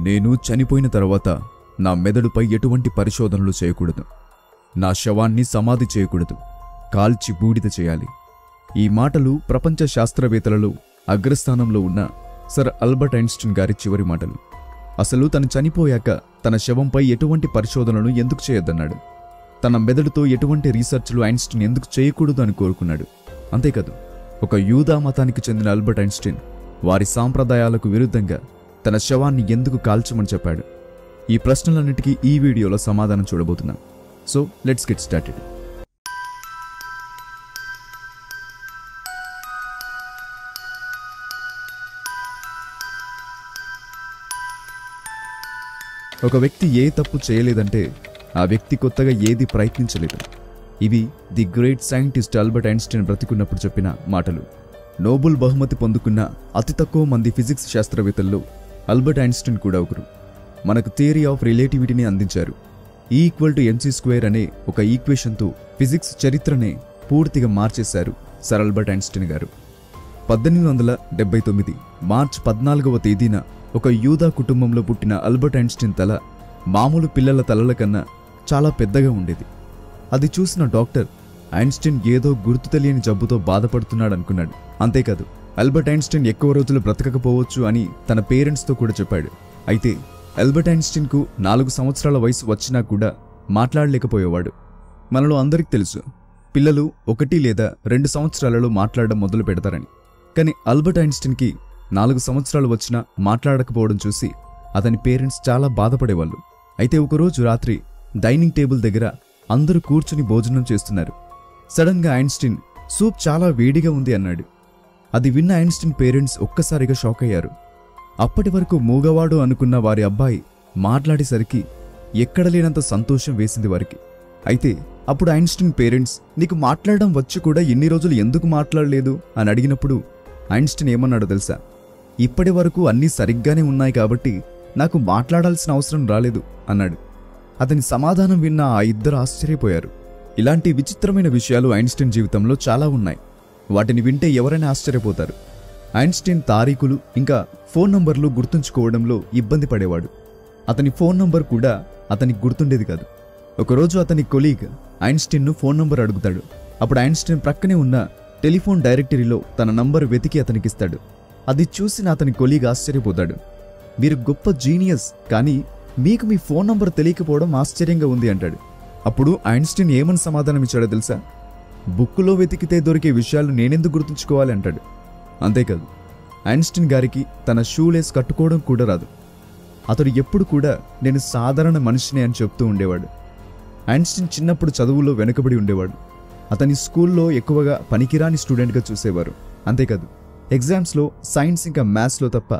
నేను చనిపోయిన తర్వాత నా మెదడుపై ఎటువంటి పరిశోధనలు చేయకూడదు. నా శవాన్ని సమాధి చేయకూడదు, కాల్చి బూడిద చేయాలి. ఈ మాటలు ప్రపంచ శాస్త్రవేత్తలలో అగ్రస్థానంలో ఉన్న సర్ ఆల్బర్ట్ ఐన్స్టీన్ గారి చివరి మాటలు. అసలు తను చనిపోయాక తన శవంపై ఎటువంటి పరిశోధనలు ఎందుకు చేయొద్దన్నాడు? తన మెదడుతో ఎటువంటి రీసెర్చ్లు ఐన్స్టీన్ ఎందుకు చేయకూడదు అని కోరుకున్నాడు? అంతేకాదు, ఒక యూదా మతానికి చెందిన ఆల్బర్ట్ ఐన్స్టీన్ వారి సాంప్రదాయాలకు విరుద్ధంగా తన శవాన్ని ఎందుకు కాల్చమని చెప్పాడు? ఈ ప్రశ్నలన్నిటికీ ఈ వీడియోలో సమాధానం చూడబోతున్నాం. So let's get started. ఒక వ్యక్తి ఏ తప్పు చేయలేదంటే ఆ వ్యక్తి కొత్తగా ఏది ప్రయత్నించలేదు. ఇవి the great scientist Albert Einstein బ్రతికున్నప్పుడు చెప్పిన మాటలు. నోబెల్ బహుమతి పొందుకున్న అతి తక్కువ మంది ఫిజిక్స్ శాస్త్రవేత్తల్లో ఆల్బర్ట్ ఐన్స్టీన్ కూడా ఒకరు. మనకు థియరీ ఆఫ్ రిలేటివిటీని అందించారు. E=mc² అనే ఒక ఈక్వేషన్తో ఫిజిక్స్ చరిత్రనే పూర్తిగా మార్చేశారు సర్ ఆల్బర్ట్ ఐన్స్టీన్ గారు. 1879 మార్చి 14వ తేదీన ఒక యూదా కుటుంబంలో పుట్టిన ఆల్బర్ట్ ఐన్స్టీన్ తల మామూలు పిల్లల తలల కన్నా చాలా పెద్దగా ఉండేది. అది చూసిన డాక్టర్ ఐన్స్టీన్ ఏదో గుర్తు తెలియని జబ్బుతో బాధపడుతున్నాడనుకున్నాడు. అంతేకాదు, ఆల్బర్ట్ ఐన్స్టీన్ ఎక్కువ రోజులు బ్రతకపోవచ్చు అని తన పేరెంట్స్తో కూడా చెప్పాడు. అయితే ఆల్బర్ట్ ఐన్స్టీన్కు 4 సంవత్సరాల వయసు వచ్చినా కూడా మాట్లాడలేకపోయేవాడు. మనలో అందరికీ తెలుసు, పిల్లలు 1 లేదా 2 సంవత్సరాలలో మాట్లాడడం మొదలు పెడతారని. కానీ ఆల్బర్ట్ ఐన్స్టీన్కి 4 సంవత్సరాలు వచ్చినా మాట్లాడకపోవడం చూసి అతని పేరెంట్స్ చాలా బాధపడేవాళ్ళు. అయితే ఒకరోజు రాత్రి డైనింగ్ టేబుల్ దగ్గర అందరూ కూర్చుని భోజనం చేస్తున్నారు. సడన్గా ఐన్స్టీన్ సూప్ చాలా వేడిగా ఉంది అన్నాడు. అది విన్న ఐన్స్టీన్ పేరెంట్స్ ఒక్కసారిగా షాక్ అయ్యారు. అప్పటి వరకు మూగవాడు అనుకున్న వారి అబ్బాయి మాట్లాడేసరికి ఎక్కడ లేనంత సంతోషం వేసింది వారికి. అయితే అప్పుడు ఐన్స్టీన్ పేరెంట్స్, నీకు మాట్లాడడం వచ్చి కూడా ఇన్ని రోజులు ఎందుకు మాట్లాడలేదు అని అడిగినప్పుడు ఐన్స్టీన్ ఏమన్నాడో తెలుసా? ఇప్పటి వరకు అన్నీ సరిగ్గానే ఉన్నాయి కాబట్టి నాకు మాట్లాడాల్సిన అవసరం రాలేదు అన్నాడు. అతని సమాధానం విన్న ఆ ఇద్దరు ఆశ్చర్యపోయారు. ఇలాంటి విచిత్రమైన విషయాలు ఐన్స్టీన్ జీవితంలో చాలా ఉన్నాయి. వాటిని వింటే ఎవరైనా ఆశ్చర్యపోతారు. ఐన్స్టీన్ తారీఖులు ఇంకా ఫోన్ నంబర్లు గుర్తుంచుకోవడంలో ఇబ్బంది పడేవాడు. అతని ఫోన్ నంబర్ కూడా అతనికి గుర్తుండేది కాదు. ఒకరోజు అతని కొలీగ్ ఐన్స్టీన్ను ఫోన్ నంబర్ అడుగుతాడు. అప్పుడు ఐన్స్టీన్ ప్రక్కనే ఉన్న టెలిఫోన్ డైరెక్టరీలో తన నంబర్ వెతికి అతనికిస్తాడు. అది చూసిన అతని కొలీగ్ ఆశ్చర్యపోతాడు. మీరు గొప్ప జీనియస్, కానీ మీకు మీ ఫోన్ నంబర్ తెలియకపోవడం ఆశ్చర్యంగా ఉంది అంటాడు. అప్పుడు ఐన్స్టీన్ ఏమని సమాధానం ఇచ్చాడో తెలుసా? బుక్కులో వెతికితే దొరికే విషయాలు నేనెందుకు గుర్తుంచుకోవాలి అంటాడు. అంతేకాదు, ఐన్స్టీన్ గారికి తన షూలేస్ కట్టుకోవడం కూడా రాదు. అతడు ఎప్పుడు కూడా నేను సాధారణ మనిషినే అని చెప్తూ ఉండేవాడు. ఐన్స్టీన్ చిన్నప్పుడు చదువులో వెనుకబడి ఉండేవాడు. అతని స్కూల్లో ఎక్కువగా పనికిరాని స్టూడెంట్గా చూసేవారు. అంతేకాదు, ఎగ్జామ్స్లో సైన్స్ ఇంకా మ్యాథ్స్లో తప్ప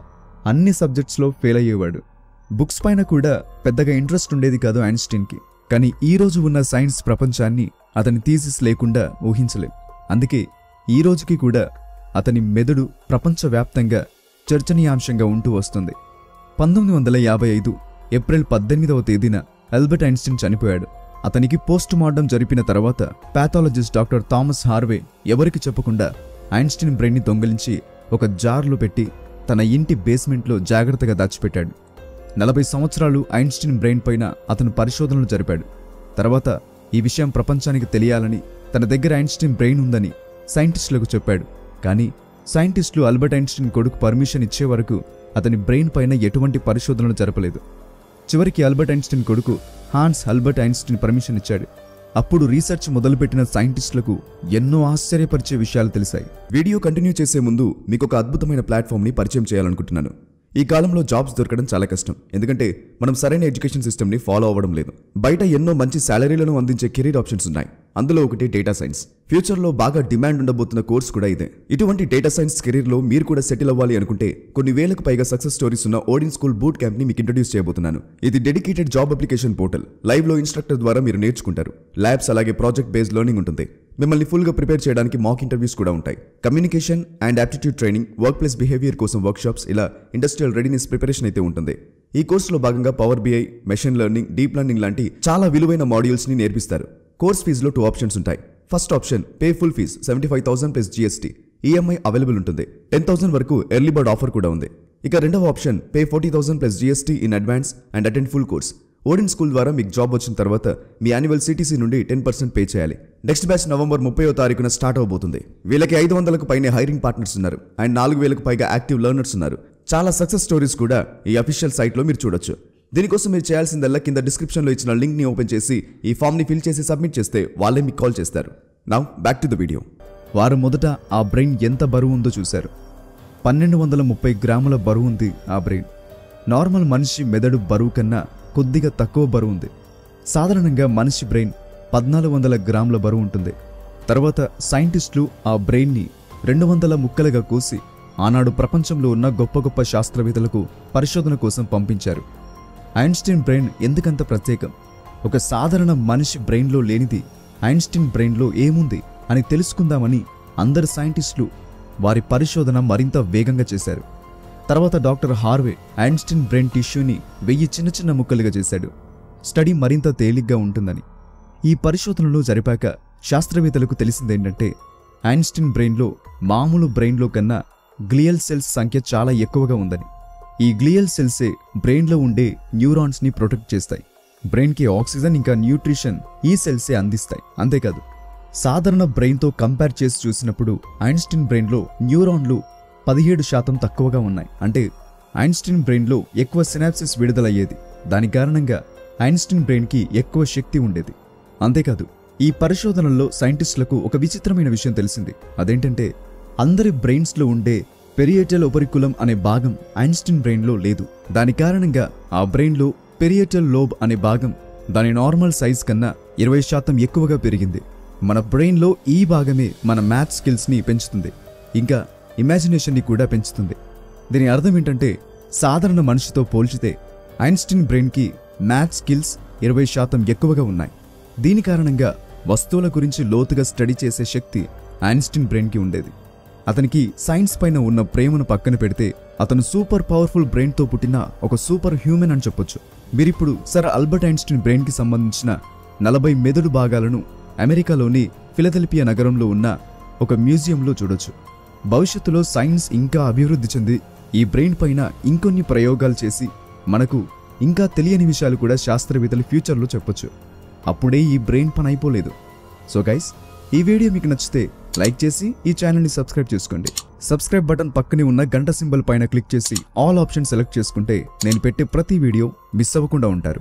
అన్ని సబ్జెక్ట్స్లో ఫెయిల్ అయ్యేవాడు. బుక్స్ పైన కూడా పెద్దగా ఇంట్రెస్ట్ ఉండేది కాదు ఐన్స్టీన్కి. కానీ ఈ రోజు ఉన్న సైన్స్ ప్రపంచాన్ని అతని థీసిస్ లేకుండా ఊహించలేం. అందుకే ఈ రోజుకి కూడా అతని మెదడు ప్రపంచవ్యాప్తంగా చర్చనీయాంశంగా ఉంటూ వస్తుంది. 1955 ఏప్రిల్ 18వ తేదీన ఆల్బర్ట్ ఐన్స్టీన్ చనిపోయాడు. అతనికి పోస్ట్ మార్టం జరిపిన తర్వాత పాథాలజిస్ట్ డాక్టర్ థామస్ హార్వే ఎవరికి చెప్పకుండా ఐన్స్టీన్ బ్రెయిన్ని దొంగిలించి ఒక జార్లో పెట్టి తన ఇంటి బేస్మెంట్లో జాగ్రత్తగా దాచిపెట్టాడు. 40 సంవత్సరాలు ఐన్స్టీన్ బ్రెయిన్ పైన అతను పరిశోధనలు జరిపాడు. తర్వాత ఈ విషయం ప్రపంచానికి తెలియాలని తన దగ్గర ఐన్స్టీన్ బ్రెయిన్ ఉందని సైంటిస్టులకు చెప్పాడు. కానీ సైంటిస్టులు ఆల్బర్ట్ ఐన్స్టీన్ కొడుకు పర్మిషన్ ఇచ్చే వరకు అతని బ్రెయిన్ పైన ఎటువంటి పరిశోధనలు జరపలేదు. చివరికి ఆల్బర్ట్ ఐన్స్టీన్ కొడుకు హాన్స్ ఆల్బర్ట్ ఐన్స్టీన్ పర్మిషన్ ఇచ్చాడు. అప్పుడు రీసెర్చ్ మొదలుపెట్టిన సైంటిస్టులకు ఎన్నో ఆశ్చర్యపరిచే విషయాలు తెలిసాయి. వీడియో కంటిన్యూ చేసే ముందు మీకు ఒక అద్భుతమైన ప్లాట్ఫామ్ని పరిచయం చేయాలనుకుంటున్నాను. ఈ కాలంలో జాబ్స్ దొరకడం చాలా కష్టం. ఎందుకంటే మనం సరైన ఎడ్యుకేషన్ సిస్టమ్ని ఫాలో అవ్వడం లేదు. బయట ఎన్నో మంచి శాలరీలను అందించే కెరీర్ ఆప్షన్స్ ఉన్నాయి. అందులో ఒకటి డేటా సైన్స్. ఫ్యూచర్లో బాగా డిమాండ్ ఉండబోతున్న కోర్స్ కూడా ఇదే. ఇటువంటి డేటా సైన్స్ కెరీర్లో మీరు కూడా సెటిల్ అవ్వాలి అనుకుంటే కొన్ని వేలకు పైగా సక్సెస్ స్టోరీస్ ఉన్న ఓడిన్ స్కూల్ బూట్ క్యాంప్ని మీకు ఇంట్రడ్యూస్ చేయబోతున్నాను. ఇది డెడికేటెడ్ జాబ్ అప్లికేషన్ పోర్టల్. లైవ్లో ఇన్స్ట్రక్టర్ ద్వారా మీరు నేర్చుకుంటారు. ల్యాబ్స్ అలాగే ప్రాజెక్ట్ బేస్డ్ లెర్నింగ్ ఉంటుంది. మిమ్మల్ని ఫుల్గా ప్రిపేర్ చేయడానికి మాక్ ఇంటర్వ్యూస్ కూడా ఉంటాయి. Communication and aptitude training, workplace behaviour కోసం వర్క్షాప్స్, ఇలా ఇండస్ట్రియల్ రెడీనెస్ ప్రిపరేషన్ అయితే ఉంటుంది. ఈ కోర్సులో భాగంగా power BI, machine learning, deep learning లాంటి చాలా విలువైన మాడ్యూల్స్ని నేర్పిస్తారు. కోర్స్ ఫీజులో 2 ఆప్షన్స్ ఉంటాయి. First option pay full fees 75,000 plus GST. EMI available ఉంటుంది. 10,000 వరకు ఎర్లీ బర్డ్ ఆఫర్ కూడా ఉంది. ఇక రెండవ option pay 40,000 plus GST in advance and attend full course. Odin school ద్వారా మీకు జాబ్ వచ్చిన తర్వాత మీ యాన్యువల్ CTC నుండి 10% పే చేయాలి. నెక్స్ట్ బ్యాచ్ నవంబర్ 30వ తారీఖున స్టార్ట్ అవబోతుంది. వీళ్ళకి 500కు పైనే హైరింగ్ పార్ట్నర్స్ ఉన్నారు అండ్ 4,000కు పైగా యాక్టివ్ లెర్నర్స్ ఉన్నారు. చాలా సక్సెస్ స్టోరీస్ కూడా ఈ అఫీషియల్ సైట్లో మీరు చూడొచ్చు. దీనికోసం మీరు చేయాల్సిందల్లా కింద డిస్క్రిప్షన్లో ఇచ్చిన లింక్ని ఓపెన్ చేసి ఈ ఫామ్ని ఫిల్ చేసి సబ్మిట్ చేస్తే వాళ్ళే మీకు కాల్ చేస్తారు. Now back to the video. వారం మొదట ఆ బ్రెయిన్ ఎంత బరువు ఉందో చూశారు. 1230 గ్రాముల బరువు ఉంది ఆ బ్రెయిన్. నార్మల్ మనిషి మెదడు బరువు కన్నా కొద్దిగా తక్కువ బరువు ఉంది. సాధారణంగా మనిషి బ్రెయిన్ 1400 గ్రాముల బరువు ఉంటుంది. తర్వాత సైంటిస్టులు ఆ బ్రెయిన్ని 200 ముక్కలుగా కోసి ఆనాడు ప్రపంచంలో ఉన్న గొప్ప గొప్ప శాస్త్రవేత్తలకు పరిశోధన కోసం పంపించారు. ఐన్స్టీన్ బ్రెయిన్ ఎందుకంత ప్రత్యేకం? ఒక సాధారణ మనిషి బ్రెయిన్లో లేనిది ఐన్స్టీన్ బ్రెయిన్లో ఏముంది అని తెలుసుకుందామని అందరు సైంటిస్టులు వారి పరిశోధన మరింత వేగంగా చేశారు. తర్వాత డాక్టర్ హార్వే ఐన్స్టీన్ బ్రెయిన్ టిష్యూని 1000 చిన్న చిన్న ముక్కలుగా చేశాడు. స్టడీ మరింత తేలిగ్గా ఉంటుందని. ఈ పరిశోధనలు జరిపాక శాస్త్రవేత్తలకు తెలిసిందేంటంటే ఐన్స్టీన్ బ్రెయిన్లో మామూలు బ్రెయిన్లో కన్నా గ్లియల్ సెల్స్ సంఖ్య చాలా ఎక్కువగా ఉందని. ఈ గ్లియల్ సెల్సే బ్రెయిన్లో ఉండే న్యూరాన్స్ని ప్రొటెక్ట్ చేస్తాయి. బ్రెయిన్కి ఆక్సిజన్ ఇంకా న్యూట్రిషన్ ఈ సెల్సే అందిస్తాయి. అంతేకాదు, సాధారణ బ్రెయిన్తో కంపేర్ చేసి చూసినప్పుడు ఐన్స్టీన్ బ్రెయిన్లో న్యూరాన్లు 17% తక్కువగా ఉన్నాయి. అంటే ఐన్స్టీన్ బ్రెయిన్లో ఎక్కువ సినాప్సిస్ విడుదలయ్యేది. దాని కారణంగా ఐన్స్టీన్ బ్రెయిన్కి ఎక్కువ శక్తి ఉండేది. అంతేకాదు, ఈ పరిశోధనల్లో సైంటిస్టులకు ఒక విచిత్రమైన విషయం తెలిసింది. అదేంటంటే అందరి బ్రెయిన్స్లో ఉండే పెరియేటల్ ఒపరికులం అనే భాగం ఐన్స్టీన్ బ్రెయిన్లో లేదు. దాని కారణంగా ఆ బ్రెయిన్లో పెరియేటల్ లోబ్ అనే భాగం దాని నార్మల్ సైజ్ కన్నా 20% ఎక్కువగా పెరిగింది. మన బ్రెయిన్లో ఈ భాగమే మన మ్యాథ్స్ స్కిల్స్ని పెంచుతుంది, ఇంకా ఇమాజినేషన్ని కూడా పెంచుతుంది. దీని అర్థం ఏంటంటే సాధారణ మనిషితో పోల్చితే ఐన్స్టీన్ బ్రెయిన్కి మ్యాథ్స్ స్కిల్స్ 20% ఎక్కువగా ఉన్నాయి. దీని కారణంగా వస్తువుల గురించి లోతుగా స్టడీ చేసే శక్తి ఐన్స్టీన్ బ్రెయిన్కి ఉండేది. అతనికి సైన్స్ పైన ఉన్న ప్రేమను పక్కన పెడితే అతను సూపర్ పవర్ఫుల్ బ్రెయిన్తో పుట్టిన ఒక సూపర్ హ్యూమన్ అని చెప్పొచ్చు. మీరిప్పుడు సర్ ఆల్బర్ట్ ఐన్స్టీన్ బ్రెయిన్కి సంబంధించిన 40 మెదడు భాగాలను అమెరికాలోని ఫిలదెల్ఫియా నగరంలో ఉన్న ఒక మ్యూజియంలో చూడొచ్చు. భవిష్యత్తులో సైన్స్ ఇంకా అభివృద్ధి చెంది ఈ బ్రెయిన్ పైన ఇంకొన్ని ప్రయోగాలు చేసి మనకు ఇంకా తెలియని విషయాలు కూడా శాస్త్రవేత్తలు ఫ్యూచర్లో చెప్పొచ్చు. అప్పుడే ఈ బ్రెయిన్ పని అయిపోలేదు. సో గైస్, ఈ వీడియో మీకు నచ్చితే లైక్ చేసి ఈ ఛానల్ని సబ్స్క్రైబ్ చేసుకోండి. సబ్స్క్రైబ్ బటన్ పక్కనే ఉన్న గంట సింబల్ పైన క్లిక్ చేసి ఆల్ ఆప్షన్ సెలెక్ట్ చేసుకుంటే నేను పెట్టే ప్రతి వీడియో మిస్ అవ్వకుండా ఉంటారు.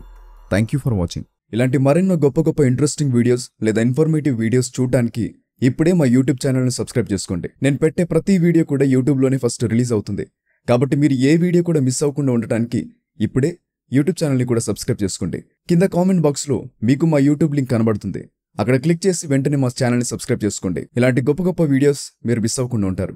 Thank you for watching. ఇలాంటి మరెన్నో గొప్ప గొప్ప ఇంట్రెస్టింగ్ వీడియోస్ లేదా ఇన్ఫర్మేటివ్ వీడియోస్ చూడడానికి ఇప్పుడే మా యూట్యూబ్ ఛానల్ని సబ్స్క్రైబ్ చేసుకోండి. నేను పెట్టే ప్రతి వీడియో కూడా యూట్యూబ్లోనే ఫస్ట్ రిలీజ్ అవుతుంది. కాబట్టి మీరు ఏ వీడియో కూడా మిస్ అవ్వకుండా ఉండటానికి ఇప్పుడే యూట్యూబ్ ఛానల్ని కూడా సబ్స్క్రైబ్ చేసుకోండి. కింద కామెంట్ బాక్స్లో మీకు మా యూట్యూబ్ లింక్ కనబడుతుంది. అక్కడ క్లిక్ చేసి వెంటనే మా ఛానల్ని సబ్స్క్రైబ్ చేసుకోండి. ఇలాంటి గొప్ప గొప్ప వీడియోస్ మీరు మిస్ అవ్వకుండా ఉంటారు.